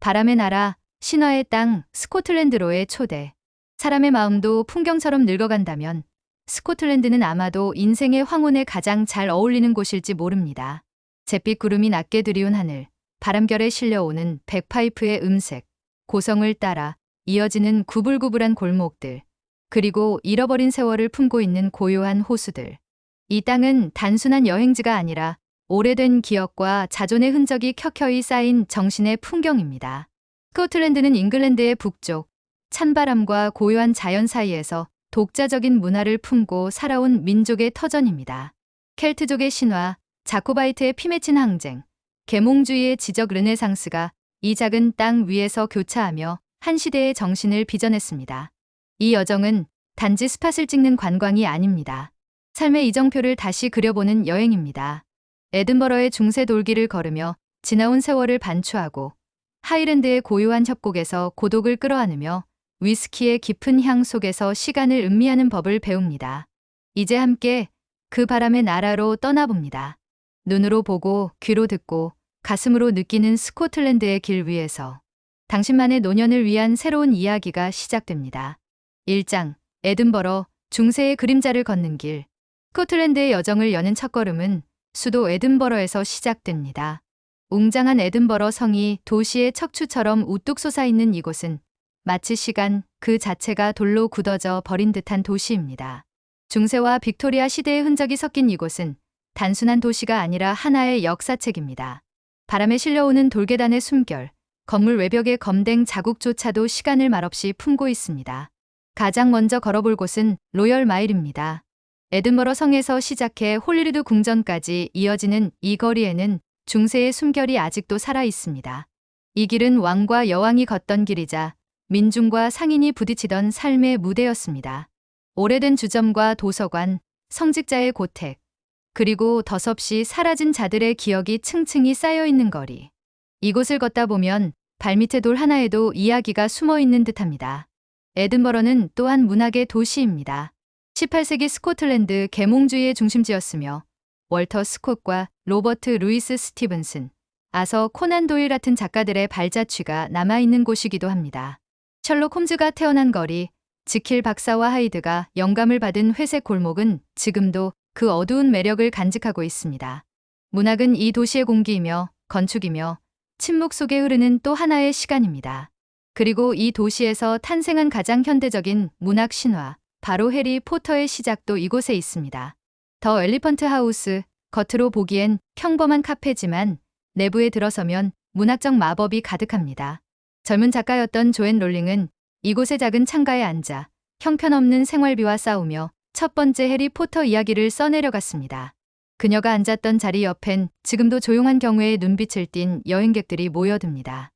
바람의 나라, 신화의 땅, 스코틀랜드로의 초대. 사람의 마음도 풍경처럼 늙어간다면 스코틀랜드는 아마도 인생의 황혼에 가장 잘 어울리는 곳일지 모릅니다. 잿빛 구름이 낮게 드리운 하늘, 바람결에 실려오는 백파이프의 음색, 고성을 따라 이어지는 구불구불한 골목들, 그리고 잃어버린 세월을 품고 있는 고요한 호수들. 이 땅은 단순한 여행지가 아니라 오래된 기억과 자존의 흔적이 켜켜이 쌓인 정신의 풍경입니다. 스코틀랜드는 잉글랜드의 북쪽, 찬바람과 고요한 자연 사이에서 독자적인 문화를 품고 살아온 민족의 터전입니다. 켈트족의 신화, 자코바이트의 피맺힌 항쟁, 계몽주의의 지적 르네상스가 이 작은 땅 위에서 교차하며 한 시대의 정신을 빚어냈습니다. 이 여정은 단지 스팟을 찍는 관광이 아닙니다. 삶의 이정표를 다시 그려보는 여행입니다. 에든버러의 중세 돌길을 걸으며 지나온 세월을 반추하고 하이랜드의 고요한 협곡에서 고독을 끌어안으며 위스키의 깊은 향 속에서 시간을 음미하는 법을 배웁니다. 이제 함께 그 바람의 나라로 떠나봅니다. 눈으로 보고 귀로 듣고 가슴으로 느끼는 스코틀랜드의 길 위에서 당신만의 노년을 위한 새로운 이야기가 시작됩니다. 1장, 에든버러, 중세의 그림자를 걷는 길. 스코틀랜드의 여정을 여는 첫걸음은 수도 에든버러에서 시작됩니다. 웅장한 에든버러 성이 도시의 척추처럼 우뚝 솟아있는 이곳은 마치 시간 그 자체가 돌로 굳어져 버린 듯한 도시입니다. 중세와 빅토리아 시대의 흔적이 섞인 이곳은 단순한 도시가 아니라 하나의 역사책입니다. 바람에 실려오는 돌계단의 숨결, 건물 외벽의 검댕 자국조차도 시간을 말없이 품고 있습니다. 가장 먼저 걸어볼 곳은 로열 마일입니다. 에든버러 성에서 시작해 홀리루드 궁전까지 이어지는 이 거리에는 중세의 숨결이 아직도 살아 있습니다. 이 길은 왕과 여왕이 걷던 길이자 민중과 상인이 부딪히던 삶의 무대였습니다. 오래된 주점과 도서관, 성직자의 고택, 그리고 덧없이 사라진 자들의 기억이 층층이 쌓여있는 거리. 이곳을 걷다 보면 발밑의 돌 하나에도 이야기가 숨어있는 듯합니다. 에든버러는 또한 문학의 도시입니다. 18세기 스코틀랜드 계몽주의의 중심지였으며 월터 스콧과 로버트 루이스 스티븐슨, 아서 코난 도일 같은 작가들의 발자취가 남아있는 곳이기도 합니다. 셜록 홈즈가 태어난 거리, 지킬 박사와 하이드가 영감을 받은 회색 골목은 지금도 그 어두운 매력을 간직하고 있습니다. 문학은 이 도시의 공기이며 건축이며 침묵 속에 흐르는 또 하나의 시간입니다. 그리고 이 도시에서 탄생한 가장 현대적인 문학 신화, 바로 해리 포터의 시작도 이곳에 있습니다. 더 엘리펀트 하우스, 겉으로 보기엔 평범한 카페지만 내부에 들어서면 문학적 마법이 가득합니다. 젊은 작가였던 조앤 롤링은 이곳의 작은 창가에 앉아 형편없는 생활비와 싸우며 첫 번째 해리 포터 이야기를 써내려갔습니다. 그녀가 앉았던 자리 옆엔 지금도 조용한 경우에 눈빛을 띤 여행객들이 모여듭니다.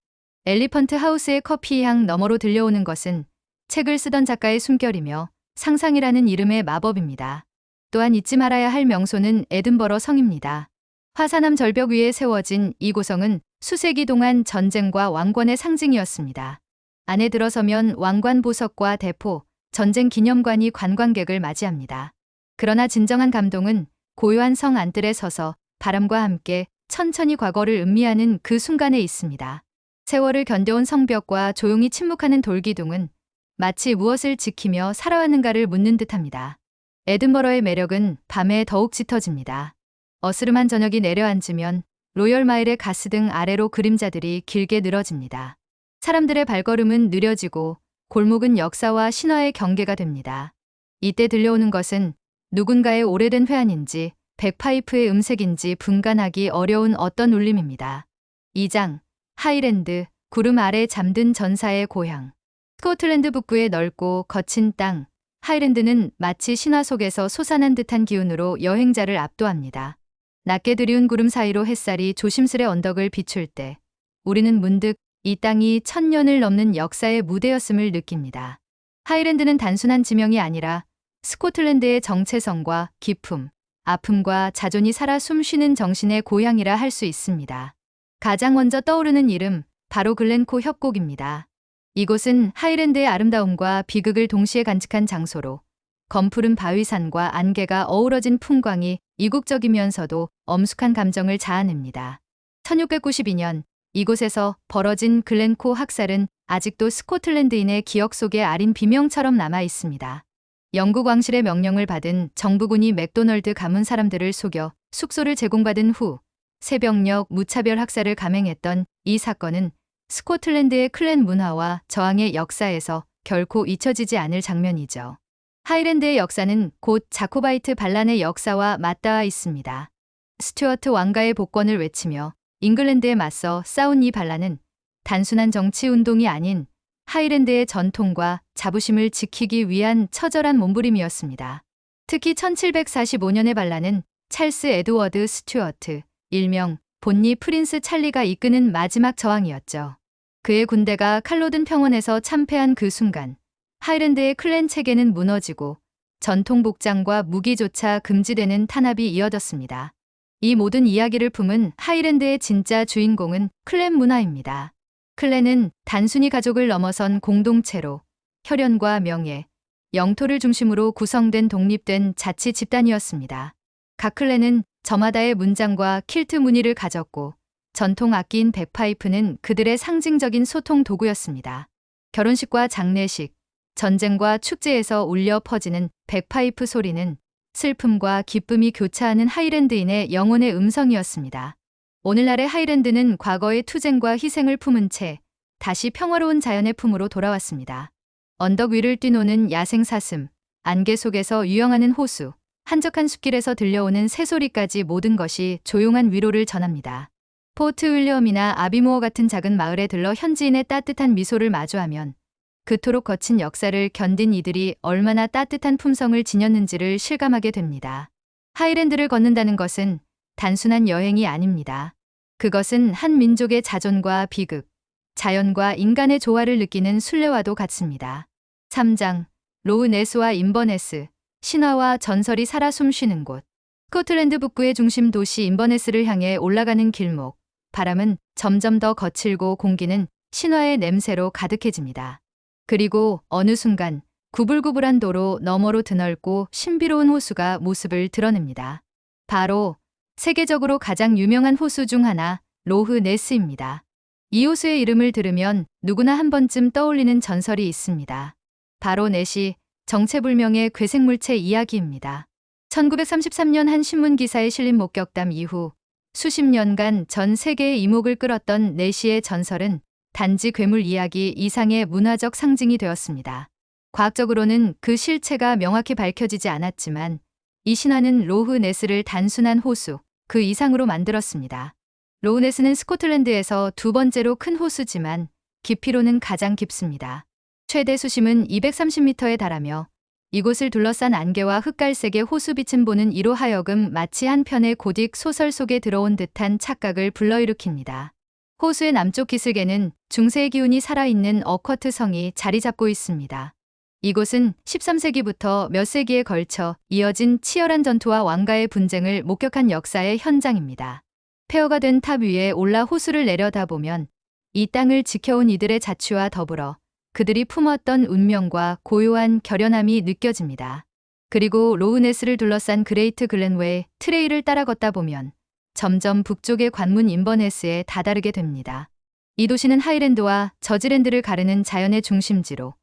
엘리펀트 하우스의 커피 향 너머로 들려오는 것은 책을 쓰던 작가의 숨결이며 상상이라는 이름의 마법입니다. 또한 잊지 말아야 할 명소는 에든버러 성입니다. 화산암 절벽 위에 세워진 이 고성은 수세기 동안 전쟁과 왕권의 상징이었습니다. 안에 들어서면 왕관 보석과 대포, 전쟁 기념관이 관광객을 맞이합니다. 그러나 진정한 감동은 고요한 성 안뜰에 서서 바람과 함께 천천히 과거를 음미하는 그 순간에 있습니다. 세월을 견뎌온 성벽과 조용히 침묵하는 돌기둥은 마치 무엇을 지키며 살아왔는가를 묻는 듯합니다. 에든버러의 매력은 밤에 더욱 짙어집니다. 어스름한 저녁이 내려앉으면 로열 마일의 가스등 아래로 그림자들이 길게 늘어집니다. 사람들의 발걸음은 느려지고 골목은 역사와 신화의 경계가 됩니다. 이때 들려오는 것은 누군가의 오래된 회한인지 백파이프의 음색인지 분간하기 어려운 어떤 울림입니다. 2장, 하이랜드, 구름 아래 잠든 전사의 고향. 스코틀랜드 북부의 넓고 거친 땅, 하이랜드는 마치 신화 속에서 솟아난 듯한 기운으로 여행자를 압도합니다. 낮게 드리운 구름 사이로 햇살이 조심스레 언덕을 비출 때 우리는 문득 이 땅이 1000년을 넘는 역사의 무대였음을 느낍니다. 하이랜드는 단순한 지명이 아니라 스코틀랜드의 정체성과 기품, 아픔과 자존이 살아 숨쉬는 정신의 고향이라 할 수 있습니다. 가장 먼저 떠오르는 이름, 바로 글렌코 협곡입니다. 이곳은 하이랜드의 아름다움과 비극을 동시에 간직한 장소로 검푸른 바위산과 안개가 어우러진 풍광이 이국적이면서도 엄숙한 감정을 자아냅니다. 1692년 이곳에서 벌어진 글렌코 학살은 아직도 스코틀랜드인의 기억 속에 아린 비명처럼 남아 있습니다. 영국 왕실의 명령을 받은 정부군이 맥도널드 가문 사람들을 속여 숙소를 제공받은 후 새벽녘 무차별 학살을 감행했던 이 사건은 스코틀랜드의 클랜 문화와 저항의 역사에서 결코 잊혀지지 않을 장면이죠. 하이랜드의 역사는 곧 자코바이트 반란의 역사와 맞닿아 있습니다. 스튜어트 왕가의 복권을 외치며 잉글랜드에 맞서 싸운 이 반란은 단순한 정치 운동이 아닌 하이랜드의 전통과 자부심을 지키기 위한 처절한 몸부림이었습니다. 특히 1745년의 반란은 찰스 에드워드 스튜어트, 일명 본니 프린스 찰리가 이끄는 마지막 저항이었죠. 그의 군대가 칼로든 평원에서 참패한 그 순간 하이랜드의 클랜 체계는 무너지고 전통 복장과 무기조차 금지되는 탄압이 이어졌습니다. 이 모든 이야기를 품은 하이랜드의 진짜 주인공은 클랜 문화입니다. 클랜은 단순히 가족을 넘어선 공동체로 혈연과 명예, 영토를 중심으로 구성된 독립된 자치 집단이었습니다. 각 클랜은 저마다의 문장과 킬트 무늬를 가졌고 전통 악기인 백파이프는 그들의 상징적인 소통 도구였습니다. 결혼식과 장례식, 전쟁과 축제에서 울려 퍼지는 백파이프 소리는 슬픔과 기쁨이 교차하는 하이랜드인의 영혼의 음성이었습니다. 오늘날의 하이랜드는 과거의 투쟁과 희생을 품은 채 다시 평화로운 자연의 품으로 돌아왔습니다. 언덕 위를 뛰노는 야생 사슴, 안개 속에서 유영하는 호수, 한적한 숲길에서 들려오는 새소리까지 모든 것이 조용한 위로를 전합니다. 포트 윌리엄이나 아비모어 같은 작은 마을에 들러 현지인의 따뜻한 미소를 마주하면 그토록 거친 역사를 견딘 이들이 얼마나 따뜻한 품성을 지녔는지를 실감하게 됩니다. 하이랜드를 걷는다는 것은 단순한 여행이 아닙니다. 그것은 한 민족의 자존과 비극, 자연과 인간의 조화를 느끼는 순례와도 같습니다. 3장, 로우 네스와 인버네스, 신화와 전설이 살아 숨쉬는 곳. 스코틀랜드 북부의 중심 도시 인버네스를 향해 올라가는 길목. 바람은 점점 더 거칠고 공기는 신화의 냄새로 가득해집니다. 그리고 어느 순간 구불구불한 도로 너머로 드넓고 신비로운 호수가 모습을 드러냅니다. 바로 세계적으로 가장 유명한 호수 중 하나, 로흐 네스입니다. 이 호수의 이름을 들으면 누구나 한 번쯤 떠올리는 전설이 있습니다. 바로 넷이 정체불명의 괴생물체 이야기입니다. 1933년 한 신문 기사에 실린 목격담 이후 수십 년간 전 세계의 이목을 끌었던 넷시의 전설은 단지 괴물 이야기 이상의 문화적 상징이 되었습니다. 과학적으로는 그 실체가 명확히 밝혀지지 않았지만 이 신화는 로흐 네스를 단순한 호수, 그 이상으로 만들었습니다. 로흐 네스는 스코틀랜드에서 두 번째로 큰 호수지만 깊이로는 가장 깊습니다. 최대 수심은 230m에 달하며 이곳을 둘러싼 안개와 흑갈색의 호수빛은 보는 이로 하여금 마치 한 편의 고딕 소설 속에 들어온 듯한 착각을 불러일으킵니다. 호수의 남쪽 기슭에는 중세의 기운이 살아있는 어커트 성이 자리 잡고 있습니다. 이곳은 13세기부터 몇 세기에 걸쳐 이어진 치열한 전투와 왕가의 분쟁을 목격한 역사의 현장입니다. 폐허가 된 탑 위에 올라 호수를 내려다보면 이 땅을 지켜온 이들의 자취와 더불어 그들이 품었던 운명과 고요한 결연함이 느껴집니다. 그리고 로우네스를 둘러싼 그레이트 글렌웨이 트레이를 따라 걷다 보면 점점 북쪽의 관문 인버네스에 다다르게 됩니다. 이 도시는 하이랜드와 저지랜드를 가르는 자연의 중심지로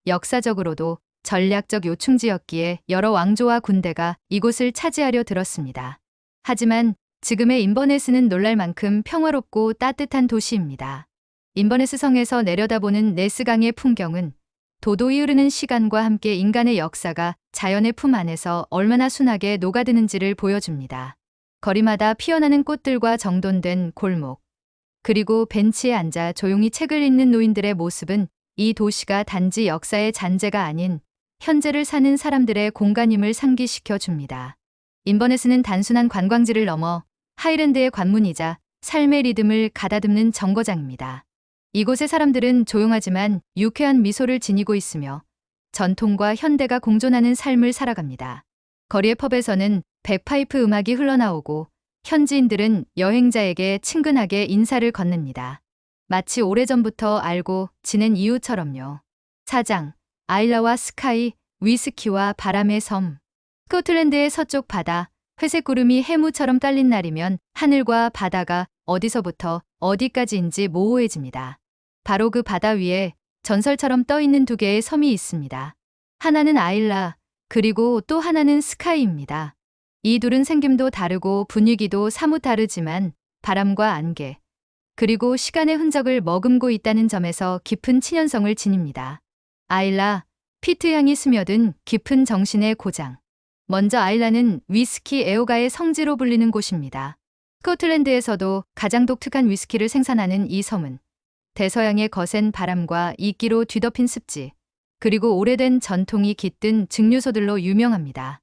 역사적으로도 전략적 요충지였기에 여러 왕조와 군대가 이곳을 차지하려 들었습니다. 하지만 지금의 인버네스는 놀랄 만큼 평화롭고 따뜻한 도시입니다. 인버네스 성에서 내려다보는 네스강의 풍경은 도도히 흐르는 시간과 함께 인간의 역사가 자연의 품 안에서 얼마나 순하게 녹아드는지를 보여줍니다. 거리마다 피어나는 꽃들과 정돈된 골목, 그리고 벤치에 앉아 조용히 책을 읽는 노인들의 모습은 이 도시가 단지 역사의 잔재가 아닌 현재를 사는 사람들의 공간임을 상기시켜 줍니다. 인버네스는 단순한 관광지를 넘어 하이랜드의 관문이자 삶의 리듬을 가다듬는 정거장입니다. 이곳의 사람들은 조용하지만 유쾌한 미소를 지니고 있으며 전통과 현대가 공존하는 삶을 살아갑니다. 거리의 펍에서는 백파이프 음악이 흘러나오고 현지인들은 여행자에게 친근하게 인사를 건넵니다. 마치 오래전부터 알고 지낸 이유처럼요. 4장, 아일라와 스카이, 위스키와 바람의 섬. 스코틀랜드의 서쪽 바다, 회색 구름이 해무처럼 깔린 날이면 하늘과 바다가 어디서부터 어디까지인지 모호해집니다. 바로 그 바다 위에 전설처럼 떠 있는 두 개의 섬이 있습니다. 하나는 아일라, 그리고 또 하나는 스카이입니다. 이 둘은 생김도 다르고 분위기도 사뭇 다르지만 바람과 안개, 그리고 시간의 흔적을 머금고 있다는 점에서 깊은 친연성을 지닙니다. 아일라, 피트향이 스며든 깊은 정신의 고장. 먼저 아일라는 위스키 애호가의 성지로 불리는 곳입니다. 스코틀랜드에서도 가장 독특한 위스키를 생산하는 이 섬은 대서양의 거센 바람과 이끼로 뒤덮인 습지, 그리고 오래된 전통이 깃든 증류소들로 유명합니다.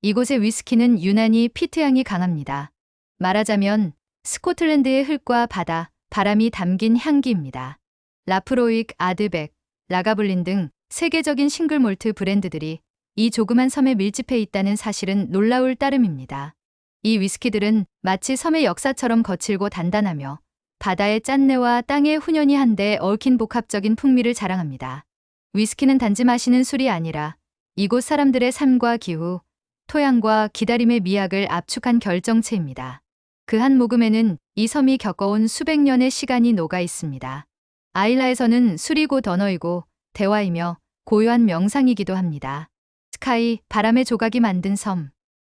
이곳의 위스키는 유난히 피트향이 강합니다. 말하자면 스코틀랜드의 흙과 바다, 바람이 담긴 향기입니다. 라프로익, 아드백, 라가블린 등 세계적인 싱글몰트 브랜드들이 이 조그만 섬에 밀집해 있다는 사실은 놀라울 따름입니다. 이 위스키들은 마치 섬의 역사처럼 거칠고 단단하며 바다의 짠내와 땅의 훈연이 한데 얽힌 복합적인 풍미를 자랑합니다. 위스키는 단지 마시는 술이 아니라 이곳 사람들의 삶과 기후, 토양과 기다림의 미학을 압축한 결정체입니다. 그 한 모금에는 이 섬이 겪어온 수백 년의 시간이 녹아 있습니다. 아일라에서는 술이 곧 언어이고 대화이며 고요한 명상이기도 합니다. 스카이, 바람의 조각이 만든 섬.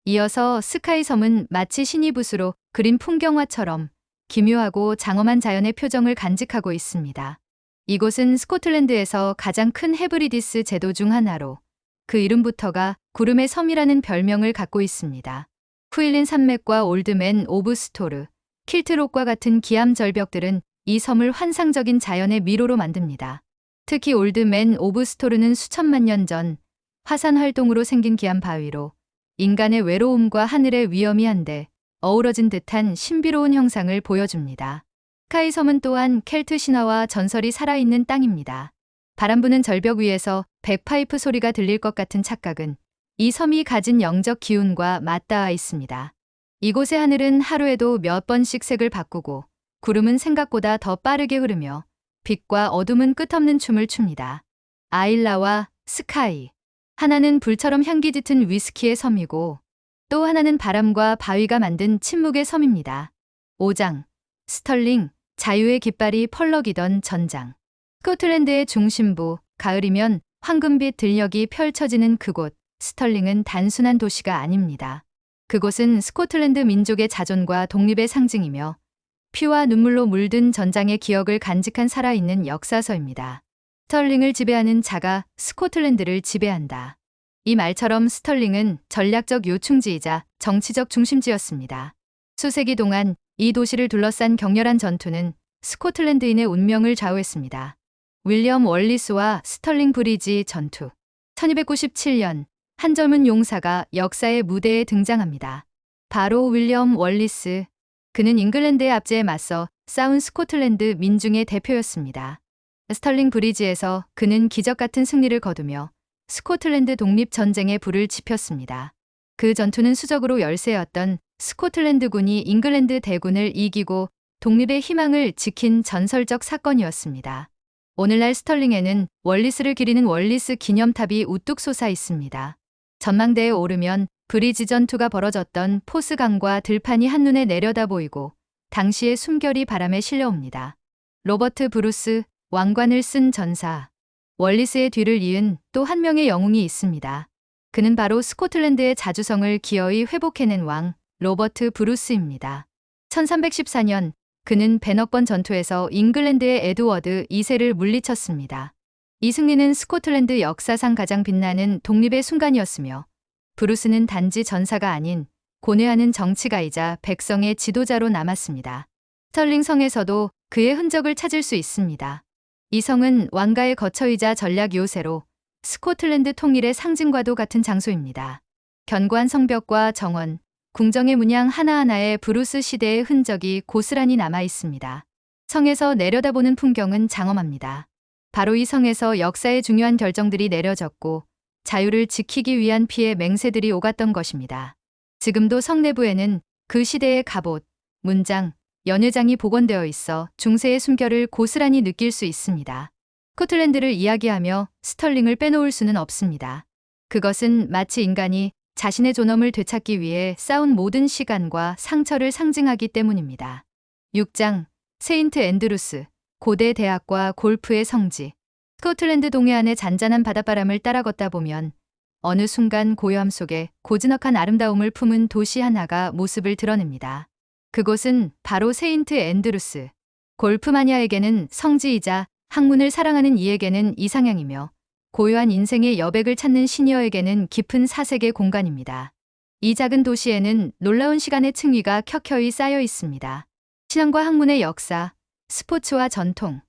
이어서 스카이 섬은 마치 신이 붓으로 그린 풍경화처럼 기묘하고 장엄한 자연의 표정을 간직하고 있습니다. 이곳은 스코틀랜드에서 가장 큰 헤브리디스 제도 중 하나로 그 이름부터가 구름의 섬이라는 별명을 갖고 있습니다. 후일린 산맥과 올드맨 오브 스토르, 킬트록과 같은 기암 절벽들은 이 섬을 환상적인 자연의 미로로 만듭니다. 특히 올드맨 오브 스토르는 수천만 년 전 화산 활동으로 생긴 기암 바위로 인간의 외로움과 하늘의 위험이 한데 어우러진 듯한 신비로운 형상을 보여줍니다. 스카이 섬은 또한 켈트 신화와 전설이 살아있는 땅입니다. 바람 부는 절벽 위에서 백파이프 소리가 들릴 것 같은 착각은 이 섬이 가진 영적 기운과 맞닿아 있습니다. 이곳의 하늘은 하루에도 몇 번씩 색을 바꾸고 구름은 생각보다 더 빠르게 흐르며 빛과 어둠은 끝없는 춤을 춥니다. 아일라와 스카이. 하나는 불처럼 향기 짙은 위스키의 섬이고 또 하나는 바람과 바위가 만든 침묵의 섬입니다. 5장. 스털링, 자유의 깃발이 펄럭이던 전장. 스코틀랜드의 중심부, 가을이면 황금빛 들녘이 펼쳐지는 그곳, 스털링은 단순한 도시가 아닙니다. 그곳은 스코틀랜드 민족의 자존과 독립의 상징이며 피와 눈물로 물든 전장의 기억을 간직한 살아있는 역사서입니다. 스털링을 지배하는 자가 스코틀랜드를 지배한다. 이 말처럼 스털링은 전략적 요충지이자 정치적 중심지였습니다. 수세기 동안 이 도시를 둘러싼 격렬한 전투는 스코틀랜드인의 운명을 좌우했습니다. 윌리엄 월리스와 스털링 브리지 전투. 1297년 한 젊은 용사가 역사의 무대에 등장합니다. 바로 윌리엄 월리스. 그는 잉글랜드의 압제에 맞서 싸운 스코틀랜드 민중의 대표였습니다. 스털링 브리지에서 그는 기적 같은 승리를 거두며 스코틀랜드 독립전쟁에 불을 지폈습니다. 그 전투는 수적으로 열세였던 스코틀랜드군이 잉글랜드 대군을 이기고 독립의 희망을 지킨 전설적 사건이었습니다. 오늘날 스털링에는 월리스를 기리는 월리스 기념탑이 우뚝 솟아 있습니다. 전망대에 오르면 브리지 전투가 벌어졌던 포스강과 들판이 한눈에 내려다 보이고 당시의 숨결이 바람에 실려옵니다. 로버트 브루스, 왕관을 쓴 전사. 월리스의 뒤를 이은 또 한 명의 영웅이 있습니다. 그는 바로 스코틀랜드의 자주성을 기어이 회복해낸 왕, 로버트 브루스입니다. 1314년 그는 베너번 전투에서 잉글랜드의 에드워드 2세를 물리쳤습니다. 이 승리는 스코틀랜드 역사상 가장 빛나는 독립의 순간이었으며 브루스는 단지 전사가 아닌 고뇌하는 정치가이자 백성의 지도자로 남았습니다. 스털링 성에서도 그의 흔적을 찾을 수 있습니다. 이 성은 왕가의 거처이자 전략 요새로 스코틀랜드 통일의 상징과도 같은 장소입니다. 견고한 성벽과 정원, 궁정의 문양 하나하나에 브루스 시대의 흔적이 고스란히 남아 있습니다. 성에서 내려다보는 풍경은 장엄합니다. 바로 이 성에서 역사의 중요한 결정들이 내려졌고 자유를 지키기 위한 피의 맹세들이 오갔던 것입니다. 지금도 성 내부에는 그 시대의 갑옷, 문장, 연회장이 복원되어 있어 중세의 숨결을 고스란히 느낄 수 있습니다. 스코틀랜드를 이야기하며 스털링을 빼놓을 수는 없습니다. 그것은 마치 인간이 자신의 존엄을 되찾기 위해 쌓은 모든 시간과 상처를 상징하기 때문입니다. 6장. 세인트 앤드루스, 고대 대학과 골프의 성지. 스코틀랜드 동해안의 잔잔한 바닷바람을 따라 걷다 보면 어느 순간 고요함 속에 고즈넉한 아름다움을 품은 도시 하나가 모습을 드러냅니다. 그곳은 바로 세인트 앤드루스. 골프 마니아에게는 성지이자 학문을 사랑하는 이에게는 이상향이며 고요한 인생의 여백을 찾는 시니어에게는 깊은 사색의 공간입니다. 이 작은 도시에는 놀라운 시간의 층위가 켜켜이 쌓여 있습니다. 신앙과 학문의 역사, 스포츠와 전통,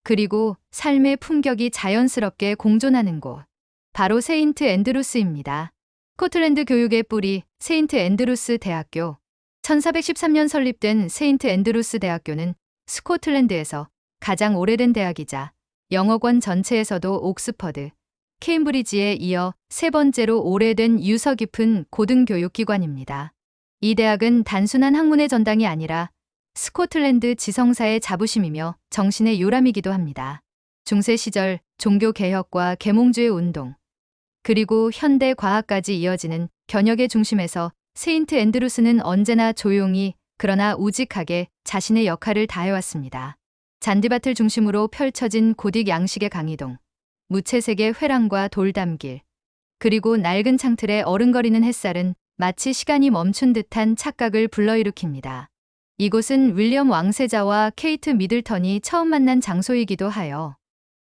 그리고 삶의 품격이 자연스럽게 공존하는 곳. 바로 세인트 앤드루스입니다. 스코틀랜드 교육의 뿌리 세인트 앤드루스 대학교. 1413년 설립된 세인트 앤드루스 대학교는 스코틀랜드에서 가장 오래된 대학이자 영어권 전체에서도 옥스퍼드, 케임브리지에 이어 세 번째로 오래된 유서 깊은 고등교육기관입니다. 이 대학은 단순한 학문의 전당이 아니라 스코틀랜드 지성사의 자부심이며 정신의 요람이기도 합니다. 중세 시절 종교개혁과 계몽주의 운동, 그리고 현대 과학까지 이어지는 견역의 중심에서 세인트 앤드루스는 언제나 조용히 그러나 우직하게 자신의 역할을 다해왔습니다. 잔디밭을 중심으로 펼쳐진 고딕 양식의 강이동, 무채색의 회랑과 돌담길, 그리고 낡은 창틀에 어른거리는 햇살은 마치 시간이 멈춘 듯한 착각을 불러일으킵니다. 이곳은 윌리엄 왕세자와 케이트 미들턴이 처음 만난 장소이기도 하여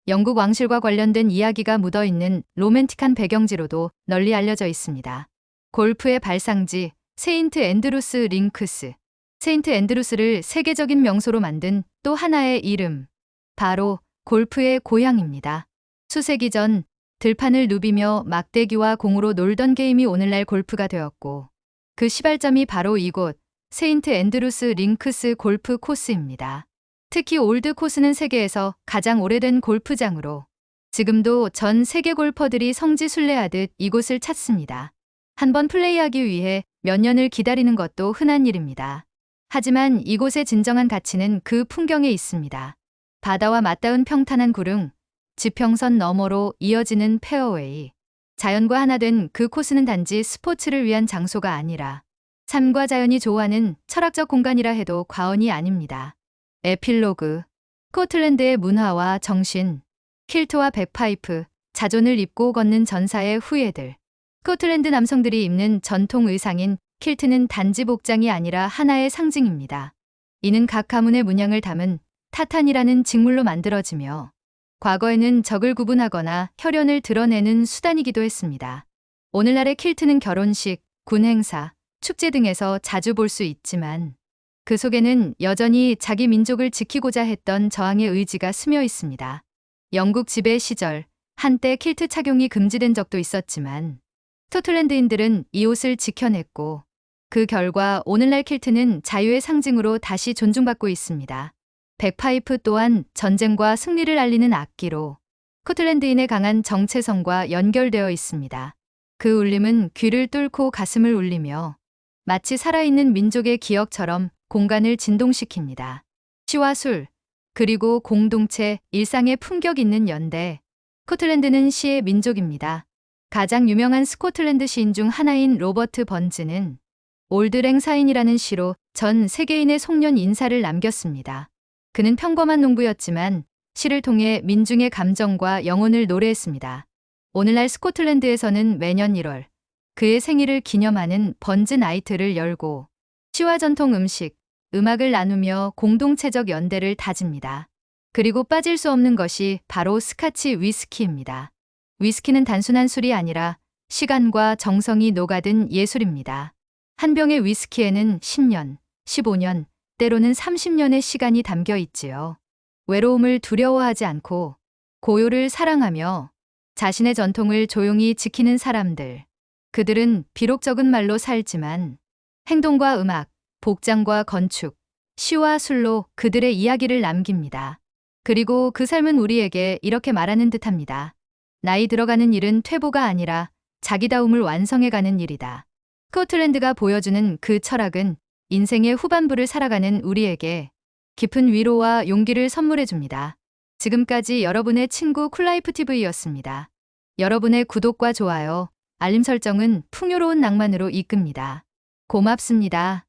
영국 왕실과 관련된 이야기가 묻어있는 로맨틱한 배경지로도 널리 알려져 있습니다. 골프의 발상지 세인트 앤드루스 링크스. 세인트 앤드루스를 세계적인 명소로 만든 또 하나의 이름, 바로 골프의 고향입니다. 수세기 전 들판을 누비며 막대기와 공으로 놀던 게임이 오늘날 골프가 되었고 그 시발점이 바로 이곳 세인트 앤드루스 링크스 골프 코스입니다. 특히 올드 코스는 세계에서 가장 오래된 골프장으로 지금도 전 세계 골퍼들이 성지순례하듯 이곳을 찾습니다. 한번 플레이하기 위해 몇 년을 기다리는 것도 흔한 일입니다. 하지만 이곳의 진정한 가치는 그 풍경에 있습니다. 바다와 맞닿은 평탄한 구릉, 지평선 너머로 이어지는 페어웨이. 자연과 하나 된 그 코스는 단지 스포츠를 위한 장소가 아니라 삶과 자연이 조화하는 철학적 공간이라 해도 과언이 아닙니다. 에필로그. 스코틀랜드의 문화와 정신, 킬트와 백파이프, 자존을 입고 걷는 전사의 후예들. 스코틀랜드 남성들이 입는 전통 의상인 킬트는 단지 복장이 아니라 하나의 상징입니다. 이는 각 가문의 문양을 담은 타탄이라는 직물로 만들어지며 과거에는 적을 구분하거나 혈연을 드러내는 수단이기도 했습니다. 오늘날의 킬트는 결혼식, 군 행사, 축제 등에서 자주 볼 수 있지만 그 속에는 여전히 자기 민족을 지키고자 했던 저항의 의지가 스며 있습니다. 영국 지배 시절 한때 킬트 착용이 금지된 적도 있었지만 스코틀랜드인들은 이 옷을 지켜냈고 그 결과 오늘날 킬트는 자유의 상징으로 다시 존중받고 있습니다. 백파이프 또한 전쟁과 승리를 알리는 악기로 스코틀랜드인의 강한 정체성과 연결되어 있습니다. 그 울림은 귀를 뚫고 가슴을 울리며 마치 살아있는 민족의 기억처럼 공간을 진동시킵니다. 시와 술, 그리고 공동체, 일상의 품격 있는 연대. 스코틀랜드는 시의 민족입니다. 가장 유명한 스코틀랜드 시인 중 하나인 로버트 번즈는 올드랭 사인이라는 시로 전 세계인의 송년 인사를 남겼습니다. 그는 평범한 농부였지만 시를 통해 민중의 감정과 영혼을 노래했습니다. 오늘날 스코틀랜드에서는 매년 1월 그의 생일을 기념하는 번즈 나이트를 열고 시와 전통 음식, 음악을 나누며 공동체적 연대를 다집니다. 그리고 빠질 수 없는 것이 바로 스카치 위스키입니다. 위스키는 단순한 술이 아니라 시간과 정성이 녹아든 예술입니다. 한 병의 위스키에는 10년, 15년, 때로는 30년의 시간이 담겨 있지요. 외로움을 두려워하지 않고 고요를 사랑하며 자신의 전통을 조용히 지키는 사람들. 그들은 비록 적은 말로 살지만 행동과 음악, 복장과 건축, 시와 술로 그들의 이야기를 남깁니다. 그리고 그 삶은 우리에게 이렇게 말하는 듯합니다. 나이 들어가는 일은 퇴보가 아니라 자기다움을 완성해가는 일이다. 스코틀랜드가 보여주는 그 철학은 인생의 후반부를 살아가는 우리에게 깊은 위로와 용기를 선물해줍니다. 지금까지 여러분의 친구 쿨라이프TV였습니다. 여러분의 구독과 좋아요, 알림 설정은 풍요로운 낭만으로 이끕니다. 고맙습니다.